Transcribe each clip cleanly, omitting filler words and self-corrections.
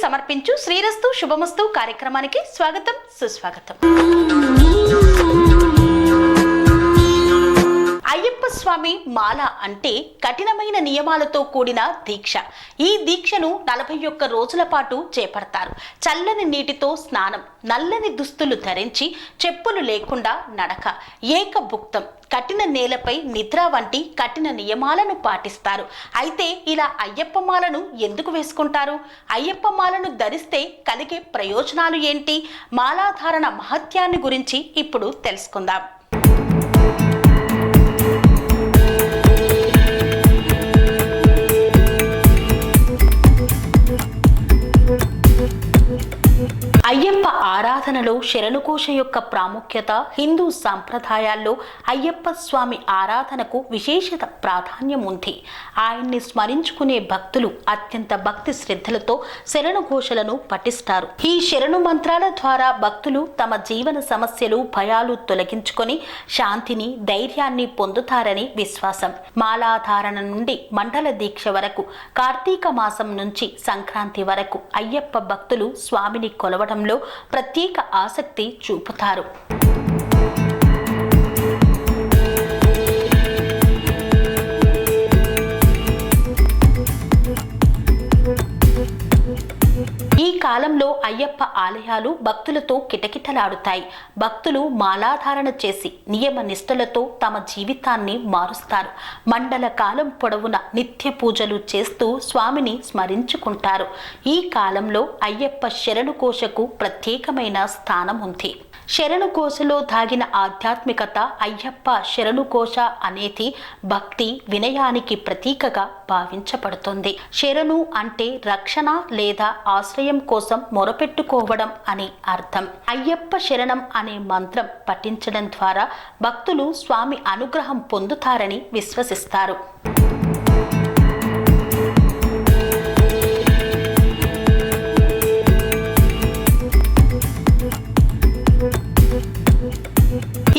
సమర్పించు శ్రీరస్తు శుభమస్తు కార్యక్రమానికి స్వాగతం సుస్వాగతం. అయ్యప్ప స్వామి మాల అంటే కఠినమైన నియమాలతో కూడిన దీక్ష. ఈ దీక్షను 41 రోజుల పాటు చేపడతారు. చల్లని నీటితో స్నానం, నల్లని దుస్తులు ధరించి, చెప్పులు లేకుండా నడక, ఏకభుక్తం, కఠిన నేలపై నిద్ర వంటి కఠిన నియమాలను పాటిస్తారు. అయితే ఇలా అయ్యప్ప మాలను ఎందుకు వేసుకుంటారు? అయ్యప్ప మాలను ధరిస్తే కలిగే ప్రయోజనాలు ఏంటి? మాలాధారణ మహత్యాన్ని గురించి ఇప్పుడు తెలుసుకుందాం. అయ్యప్ప ఆరాధనలో శరణుఘోష యొక్క ప్రాముఖ్యత. హిందూ సాంప్రదాయాల్లో అయ్యప్ప స్వామి ఆరాధనకు విశేష ప్రాధాన్యం ఉంది. ఆయన్ని స్మరించుకునే భక్తులు అత్యంత భక్తి శ్రద్ధలతో శరణుఘోషలను పఠిస్తారు. ఈ శరణు మంత్రాల ద్వారా భక్తులు తమ జీవన సమస్యలు, భయాలు తొలగించుకొని శాంతిని, ధైర్యాన్ని పొందుతారని విశ్వాసం. మాలాధారణ నుండి మండల దీక్ష వరకు, కార్తీక మాసం నుంచి సంక్రాంతి వరకు అయ్యప్ప భక్తులు స్వామిని కొలవడంలో ప్రత్యేక ఆసక్తి చూపుతారు. ఈ కాలంలో అయ్యప్ప ఆలయాలు భక్తులతో కిటకిటలాడుతాయి. భక్తులు మాలాధారణ చేసి నియమ నిష్టలతో తమ జీవితాన్ని మారుస్తారు. మండల కాలం పొడవున నిత్య పూజలు చేస్తూ స్వామిని స్మరించుకుంటారు. ఈ కాలంలో అయ్యప్ప శరణుఘోషకు ప్రత్యేకమైన స్థానం ఉంది. శరణుఘోషలో దాగిన ఆధ్యాత్మికత. అయ్యప్ప శరణుఘోష అనేది భక్తి, వినయానికి ప్రతీకగా భావించబడుతుంది. శరణు అంటే రక్షణ లేదా ఆశ్రయం కోసం మొరపెట్టుకోవడం అని అర్థం. అయ్యప్ప శరణం అనే మంత్రం పఠించడం ద్వారా భక్తులు స్వామి అనుగ్రహం పొందుతారని విశ్వసిస్తారు.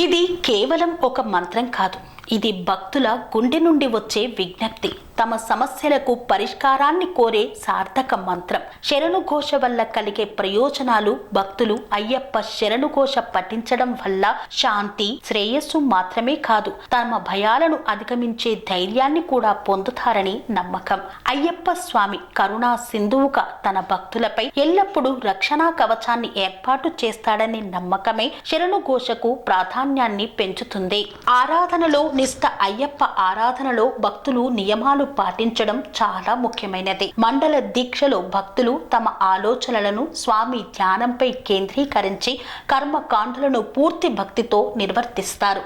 ఇది కేవలం ఒక మంత్రం కాదు. ఇది భక్తుల గుండె నుండి వచ్చే విజ్ఞప్తి, తమ సమస్యలకు పరిష్కారాన్ని కోరే సార్థక మంత్రం. శరణుఘోష వల్ల కలిగే ప్రయోజనాలు. భక్తులు అయ్యప్ప శరణుఘోష పఠించడం వల్ల శాంతి, శ్రేయస్సు మాత్రమే కాదు, తమ భయాలను అధిగమించే ధైర్యాన్ని కూడా పొందుతారని నమ్మకం. అయ్యప్ప స్వామి కరుణా సింధువుగా తన భక్తులపై ఎల్లప్పుడూ రక్షణా కవచాన్ని ఏర్పాటు చేస్తాడనే నమ్మకమే శరణుఘోషకు ప్రాధాన్యాన్ని పెంచుతుంది. ఆరాధనలో నిష్ఠ. అయ్యప్ప ఆరాధనలో భక్తులు నియమాలు పాటించడం చాలా ముఖ్యమైనది. మండల దీక్షలో భక్తులు తమ ఆలోచనలను స్వామి ధ్యానంపై కేంద్రీకరించి కర్మకాండలను పూర్తి భక్తితో నిర్వర్తిస్తారు.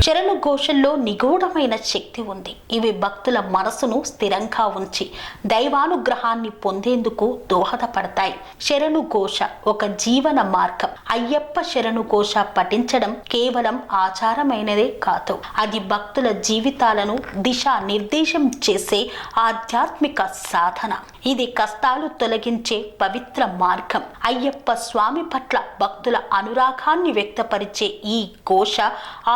శరణుఘోషల్లో నిగూఢమైన శక్తి ఉంది. ఇవి భక్తుల మనసును స్థిరంగా ఉంచి దైవానుగ్రహాన్ని పొందేందుకు దోహదపడతాయి. శరణుఘోష ఒక జీవన మార్గం. అయ్యప్ప శరణుఘోష పఠించడం కేవలం ఆచారమైనదే కాదు, అది భక్తుల జీవితాలను దిశా నిర్దేశం చేసే ఆధ్యాత్మిక సాధన. ఇది కష్టాలు తొలగించే పవిత్ర మార్గం. అయ్యప్ప స్వామి పట్ల భక్తుల అనురాగాన్ని వ్యక్తపరిచే ఈ ఘోష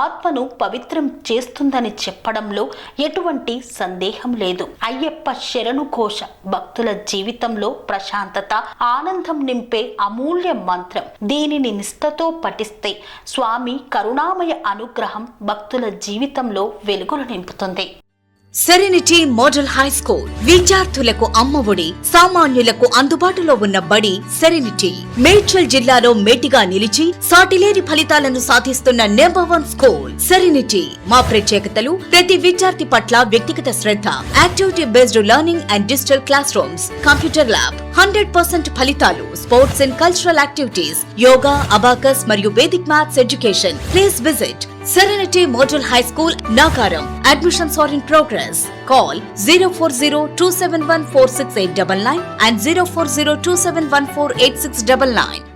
ఆత్మను పవిత్రం చేస్తుందని చెప్పడంలో ఎటువంటి సందేహం లేదు. అయ్యప్ప శరణుఘోష భక్తుల జీవితంలో ప్రశాంతత, ఆనందం నింపే అమూల్య మంత్రం. దీనిని నిష్ఠతో పఠిస్తే స్వామి కరుణామయ అనుగ్రహం భక్తుల జీవితంలో వెలుగులు నింపుతుంది. సెరెనిటీ మోడల్ హై స్కూల్ విద్యార్థులకు అమ్మఒడి, సామాన్యులకు అందుబాటులో ఉన్న బడి సెరెనిటీ. మేడ్చల్ జిల్లాలో మేటిగా నిలిచి సాటిలేని ఫలితాలను సాధిస్తున్న నంబర్ 1 స్కూల్ సెరెనిటీ. మా ప్రత్యేకతలు: ప్రతి విద్యార్థి పట్ల వ్యక్తిగత శ్రద్ధ, activity based learning and digital classrooms, computer lab, 100% ఫలితాలు, sports and cultural activities, yoga, abacus మరియు Vedic maths education. Please visit Serenity Model High School, Nagaram. Admissions are in progress. Call 040-271-46899 and 040-271-48699.